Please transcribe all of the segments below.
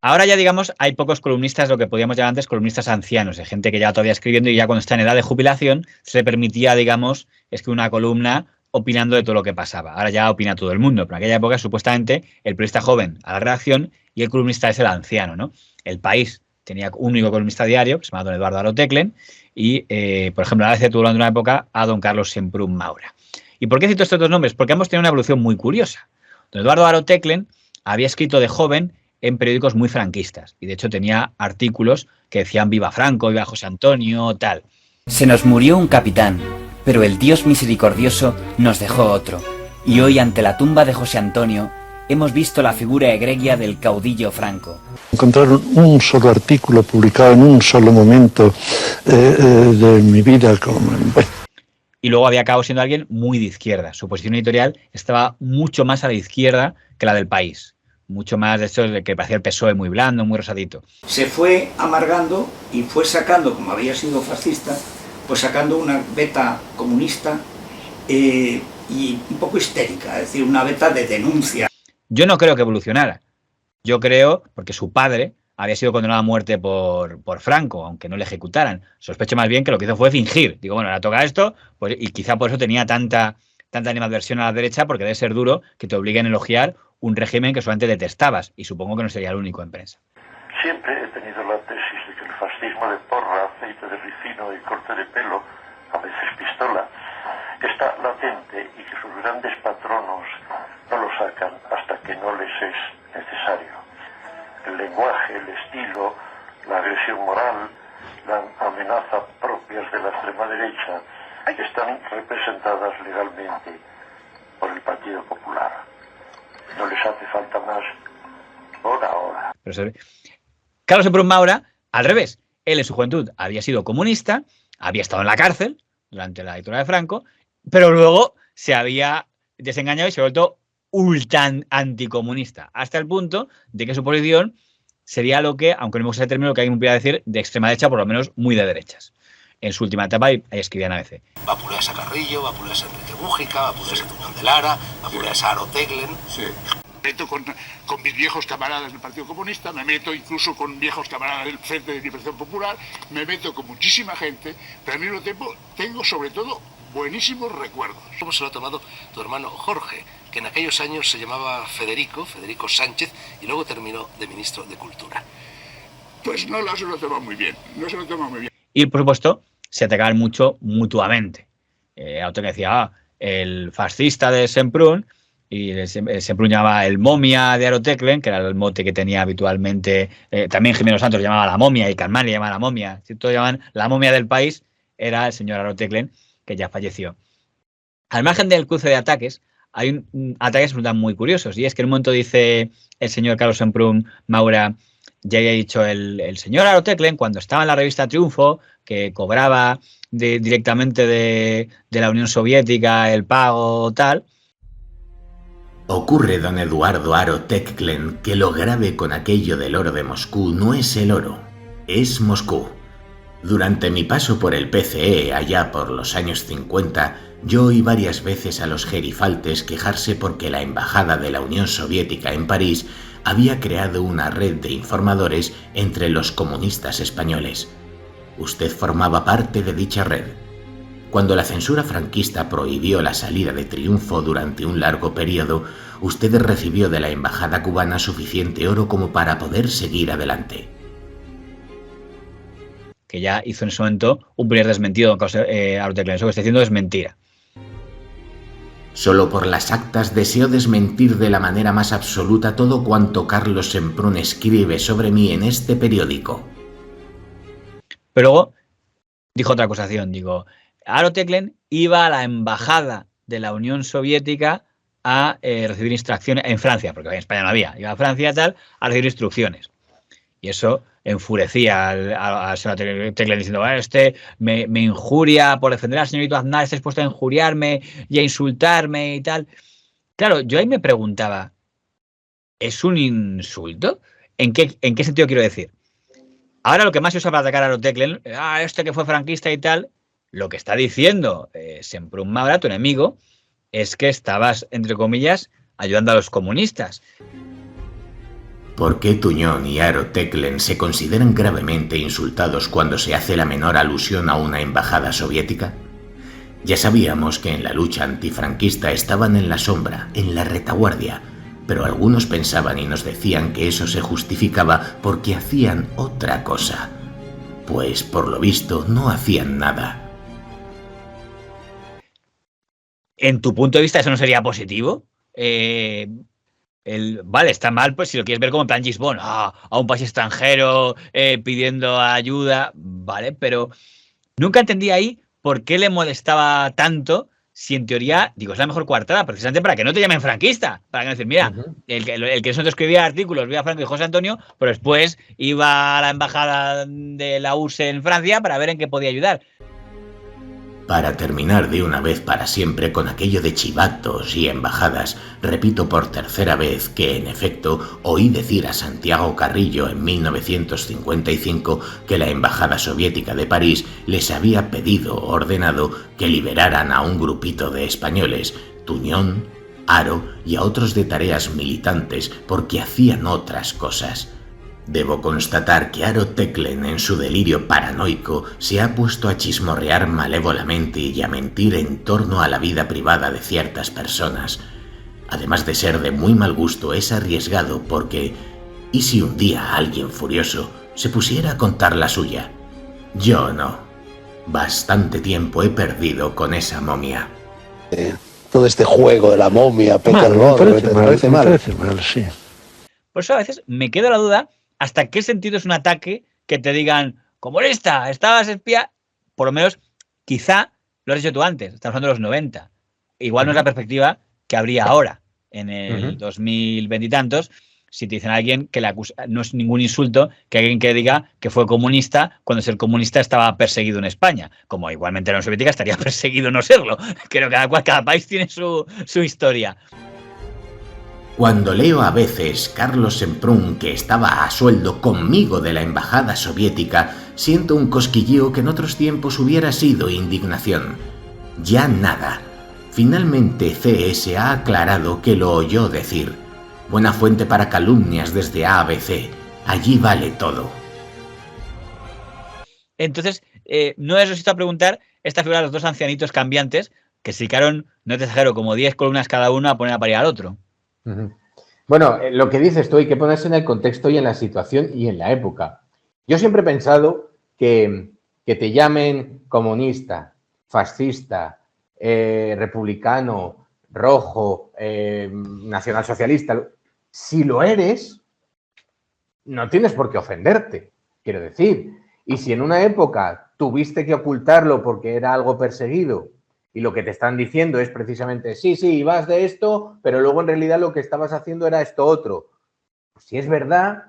Ahora ya, digamos, hay pocos columnistas, lo que podíamos llamar antes columnistas ancianos, de gente que ya todavía escribiendo y ya cuando está en edad de jubilación se permitía, digamos, escribir una columna opinando de todo lo que pasaba. Ahora ya opina todo el mundo, pero en aquella época supuestamente el periodista joven a la redacción y el columnista es el anciano, ¿no? El País tenía un único columnista diario, que se llamaba don Eduardo Aroteclen, y, por ejemplo, la ABC tuvo durante una época a don Carlos Semprún Maura. ¿Y por qué cito estos dos nombres? Porque ambos tenían una evolución muy curiosa. Don Eduardo Aroteclen había escrito de joven en periódicos muy franquistas. Y de hecho tenía artículos que decían viva Franco, viva José Antonio, tal. Se nos murió un capitán, pero el Dios misericordioso nos dejó otro. Y hoy ante la tumba de José Antonio hemos visto la figura egregia del caudillo Franco. Encontrar un solo artículo publicado en un solo momento de mi vida. Bueno. Y luego había acabado siendo alguien muy de izquierda. Su posición editorial estaba mucho más a la izquierda que la del País. Mucho más de eso de que parecía el PSOE muy blando, muy rosadito. Se fue amargando y fue sacando, como había sido fascista, pues sacando una beta comunista y un poco histérica, es decir, una beta de denuncia. Yo no creo que evolucionara. Yo creo, porque su padre había sido condenado a muerte por Franco, aunque no le ejecutaran. Sospecho más bien que lo que hizo fue fingir. Digo, bueno, ahora toca esto, pues, y quizá por eso tenía tanta animadversión a la derecha, porque debe ser duro que te obliguen a elogiar un régimen que solamente detestabas, y supongo que no sería el único en prensa. Siempre he tenido la tesis de que el fascismo de porra, aceite de ricino y corte de pelo, a veces pistola, está latente y que sus grandes patronos no lo sacan hasta que no les es necesario. El lenguaje, el estilo, la agresión moral, la amenaza propias de la extrema derecha están representadas legalmente por el Partido Popular. No les hace falta más por ahora. Carlos Semprún Maura, al revés, él en su juventud había sido comunista, había estado en la cárcel durante la dictadura de Franco, pero luego se había desengañado y se ha vuelto ultra anticomunista, hasta el punto de que su posición sería lo que, aunque no me gusta ese término, lo que hay que decir de extrema derecha, por lo menos muy de derechas. En su última etapa, ahí escribía en ABC. Vapuleas a Carrillo, vapuleas a Enrique Mújica, vapuleas a Tuñón de Lara, vapuleas a Aroteclen. Sí. Me meto con mis viejos camaradas del Partido Comunista, me meto incluso con viejos camaradas del Frente de Liberación Popular, me meto con muchísima gente, pero al mismo tiempo tengo sobre todo buenísimos recuerdos. ¿Cómo se lo ha tomado tu hermano Jorge, que en aquellos años se llamaba Federico Sánchez, y luego terminó de ministro de Cultura? Pues no se lo toma muy bien, no se lo toma muy bien. Y por supuesto, se atacaban mucho mutuamente. Otro que decía, el fascista de Semprún, y Semprún llamaba el momia de Aroteclen, que era el mote que tenía habitualmente. También Jimeno Santos llamaba la momia y Carmán le llamaba la momia. Si todos llamaban la momia del País, era el señor Aroteclen, que ya falleció. Al margen del cruce de ataques, hay ataques muy curiosos, y es que en un momento dice el señor Carlos Semprún Maura, ya había dicho el señor Aroteclen, cuando estaba en la revista Triunfo, que cobraba directamente de la Unión Soviética el pago tal. Ocurre, don Eduardo Aroteclen, que lo grave con aquello del oro de Moscú no es el oro, es Moscú. Durante mi paso por el PCE allá por los años 50, yo oí varias veces a los gerifaltes quejarse porque la embajada de la Unión Soviética en París había creado una red de informadores entre los comunistas españoles. Usted formaba parte de dicha red. Cuando la censura franquista prohibió la salida de Triunfo durante un largo periodo, usted recibió de la embajada cubana suficiente oro como para poder seguir adelante. Que ya hizo en ese momento un primer desmentido Aroteclen. Eso que está diciendo es mentira. Solo por las actas deseo desmentir de la manera más absoluta todo cuanto Carlos Semprún escribe sobre mí en este periódico. Pero luego dijo otra acusación, Aroteclen iba a la embajada de la Unión Soviética a recibir instrucciones en Francia, porque en España no había, iba a Francia tal, a recibir instrucciones. Y eso enfurecía a Aroteclen diciendo, me injuria por defender al señorito Aznar, está dispuesto a injuriarme y a insultarme y tal. Claro, yo ahí me preguntaba, ¿es un insulto? ¿En qué sentido quiero decir? Ahora lo que más se usa para atacar a Aroteclen, que fue franquista y tal, lo que está diciendo Semprún Maura, tu enemigo, es que estabas, entre comillas, ayudando a los comunistas. ¿Por qué Tuñón y Haro Teclen se consideran gravemente insultados cuando se hace la menor alusión a una embajada soviética? Ya sabíamos que en la lucha antifranquista estaban en la sombra, en la retaguardia, pero algunos pensaban y nos decían que eso se justificaba porque hacían otra cosa. Pues por lo visto no hacían nada. ¿En tu punto de vista eso no sería positivo? Vale, está mal, pues si lo quieres ver como en plan James Bond, a un país extranjero pidiendo ayuda, vale, pero nunca entendí ahí por qué le molestaba tanto si en teoría, digo, es la mejor coartada, precisamente para que no te llamen franquista, para que no decir, mira, el que nosotros escribía artículos, viva Franco y José Antonio, pero después iba a la embajada de la URSS en Francia para ver en qué podía ayudar. Para terminar de una vez para siempre con aquello de chivatos y embajadas, repito por tercera vez que, en efecto, oí decir a Santiago Carrillo en 1955 que la embajada soviética de París les había ordenado que liberaran a un grupito de españoles, Tuñón, Haro y a otros de tareas militantes porque hacían otras cosas. Debo constatar que Haro Teclen, en su delirio paranoico, se ha puesto a chismorrear malévolamente y a mentir en torno a la vida privada de ciertas personas. Además de ser de muy mal gusto, es arriesgado porque ¿y si un día alguien furioso se pusiera a contar la suya? Yo no. Bastante tiempo he perdido con esa momia. Todo este juego de la momia, Peter Lorre, ¿te parece mal? Me parece mal, sí. Por eso a veces me queda la duda hasta qué sentido es un ataque que te digan, comunista, estabas espía, por lo menos, quizá lo has dicho tú antes, estamos hablando de los 90. Igual no es la perspectiva que habría ahora, en el 2020 y tantos, si te dicen a alguien que le acusa, no es ningún insulto que alguien que diga que fue comunista cuando ser comunista estaba perseguido en España, como igualmente la Unión Soviética estaría perseguido no serlo. Creo que cada país tiene su historia. Cuando leo a veces Carlos Semprún, que estaba a sueldo conmigo de la embajada soviética, siento un cosquilleo que en otros tiempos hubiera sido indignación. Ya nada. Finalmente CS ha aclarado que lo oyó decir. Buena fuente para calumnias desde ABC. Allí vale todo. Entonces, no es resisto a preguntar esta figura de los dos ancianitos cambiantes que se dedicaron, no te exagero, como 10 columnas cada uno a poner a parir al otro. Bueno, lo que dices tú hay que ponerse en el contexto y en la situación y en la época. Yo siempre he pensado que te llamen comunista, fascista, republicano, rojo, nacionalsocialista, si lo eres, no tienes por qué ofenderte, quiero decir. Y si en una época tuviste que ocultarlo porque era algo perseguido, y lo que te están diciendo es precisamente, sí, vas de esto, pero luego en realidad lo que estabas haciendo era esto otro. Pues si es verdad,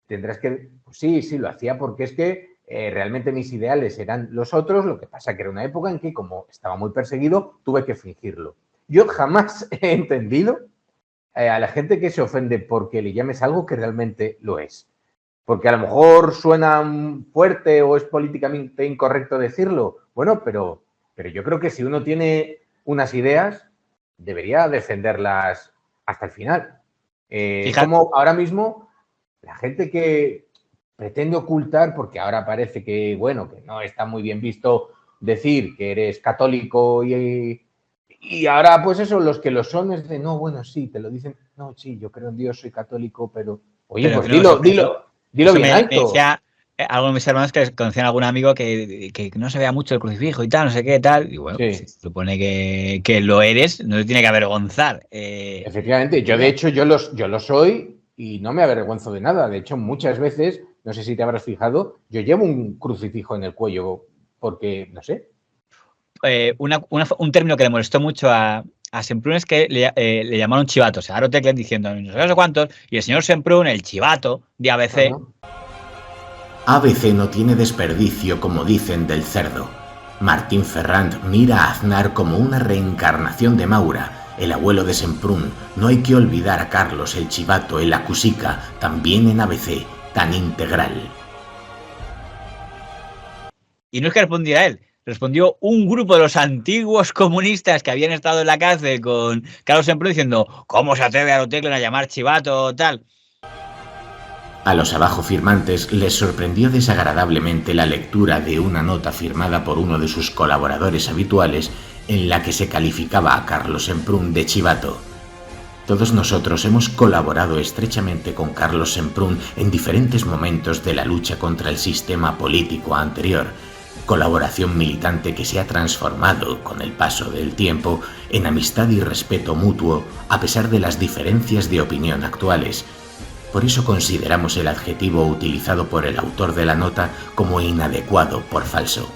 tendrás que... Pues sí, lo hacía porque es que realmente mis ideales eran los otros, lo que pasa que era una época en que, como estaba muy perseguido, tuve que fingirlo. Yo jamás he entendido a la gente que se ofende porque le llames algo que realmente lo es. Porque a lo mejor suena fuerte o es políticamente incorrecto decirlo. Bueno, pero yo creo que si uno tiene unas ideas, debería defenderlas hasta el final. Como ahora mismo, la gente que pretende ocultar, porque ahora parece que, bueno, que no está muy bien visto decir que eres católico y ahora, pues eso, los que lo son es de, no, bueno, sí, te lo dicen, no, sí, yo creo en Dios, soy católico, pero, oye, pues dilo bien alto. Algunos de mis hermanos que conocían a algún amigo que no se vea mucho el crucifijo y tal, no sé qué, tal. Y bueno, sí. Se supone que lo eres, no te tiene que avergonzar. Efectivamente, yo de hecho, yo lo soy y no me avergüenzo de nada. De hecho, muchas veces, no sé si te habrás fijado, yo llevo un crucifijo en el cuello porque, no sé. Un término que le molestó mucho a Semprún es que le llamaron chivato. O sea, Haro Teclen diciendo no sé cuántos, y el señor Semprún, el chivato de ABC. ABC no tiene desperdicio, como dicen del cerdo. Martín Ferrand mira a Aznar como una reencarnación de Maura, el abuelo de Semprún. No hay que olvidar a Carlos el chivato, el acusica, también en ABC, tan integral. Y no es que respondiera él, respondió un grupo de los antiguos comunistas que habían estado en la cárcel con Carlos Semprún diciendo ¿cómo se atreve a Haro Teclen a llamar chivato tal? A los abajo firmantes les sorprendió desagradablemente la lectura de una nota firmada por uno de sus colaboradores habituales en la que se calificaba a Carlos Semprún de chivato. Todos nosotros hemos colaborado estrechamente con Carlos Semprún en diferentes momentos de la lucha contra el sistema político anterior, colaboración militante que se ha transformado, con el paso del tiempo, en amistad y respeto mutuo a pesar de las diferencias de opinión actuales. Por eso consideramos el adjetivo utilizado por el autor de la nota como inadecuado por falso.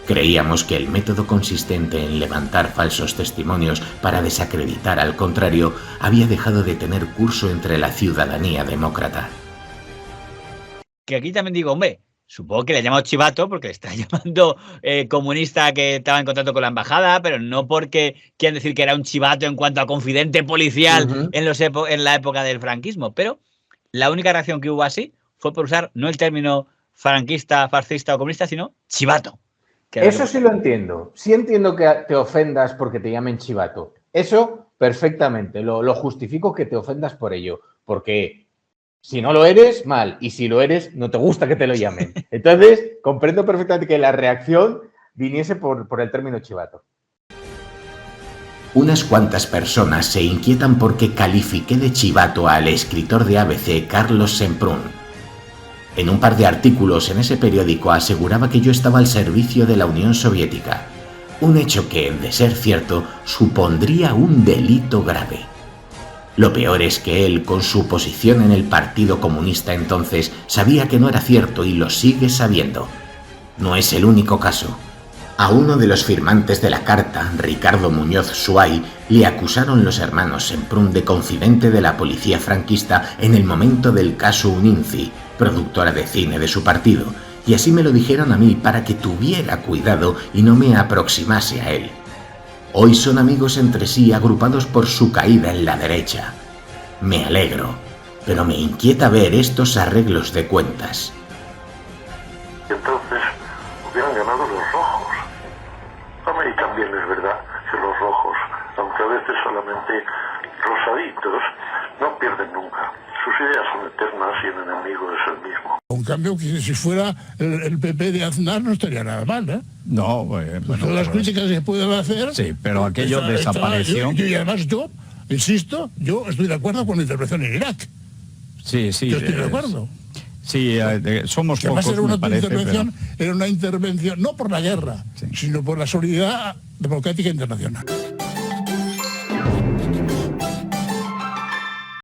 Creíamos que el método consistente en levantar falsos testimonios para desacreditar al contrario había dejado de tener curso entre la ciudadanía demócrata. Que aquí también digo, hombre, supongo que le ha llamado chivato porque le está llamando comunista que estaba en contacto con la embajada, pero no porque quieran decir que era un chivato en cuanto a confidente policial en la época del franquismo. Pero la única reacción que hubo así fue por usar no el término franquista, fascista o comunista, sino chivato. Eso sí lo entiendo. Sí entiendo que te ofendas porque te llamen chivato. Eso perfectamente. Lo justifico que te ofendas por ello. Porque si no lo eres, mal. Y si lo eres, no te gusta que te lo llamen. Entonces, comprendo perfectamente que la reacción viniese por el término chivato. Unas cuantas personas se inquietan porque califiqué de chivato al escritor de ABC, Carlos Semprún. En un par de artículos en ese periódico aseguraba que yo estaba al servicio de la Unión Soviética, un hecho que, de ser cierto, supondría un delito grave. Lo peor es que él, con su posición en el Partido Comunista entonces, sabía que no era cierto y lo sigue sabiendo. No es el único caso. A uno de los firmantes de la carta, Ricardo Muñoz Suay, le acusaron los hermanos Semprún de confidente de la policía franquista en el momento del caso Uninzi, productora de cine de su partido, y así me lo dijeron a mí para que tuviera cuidado y no me aproximase a él. Hoy son amigos entre sí agrupados por su caída en la derecha. Me alegro, pero me inquieta ver estos arreglos de cuentas. Entonces hubieran ganado los rojos. Y también es verdad que los rojos, aunque a veces solamente rosaditos, no pierden nunca. Sus ideas son eternas y el enemigo es el mismo. En cambio, que si fuera el PP de Aznar no estaría nada mal, ¿eh? No, bueno, todas las críticas que se pueden hacer... Sí, pero aquello desapareció. Y además yo, insisto, yo estoy de acuerdo con la intervención en Irak. Sí, sí. Yo estoy de acuerdo. Sí, somos pocos, me parece, pero... era una intervención no por la guerra, sino por la solidaridad democrática internacional.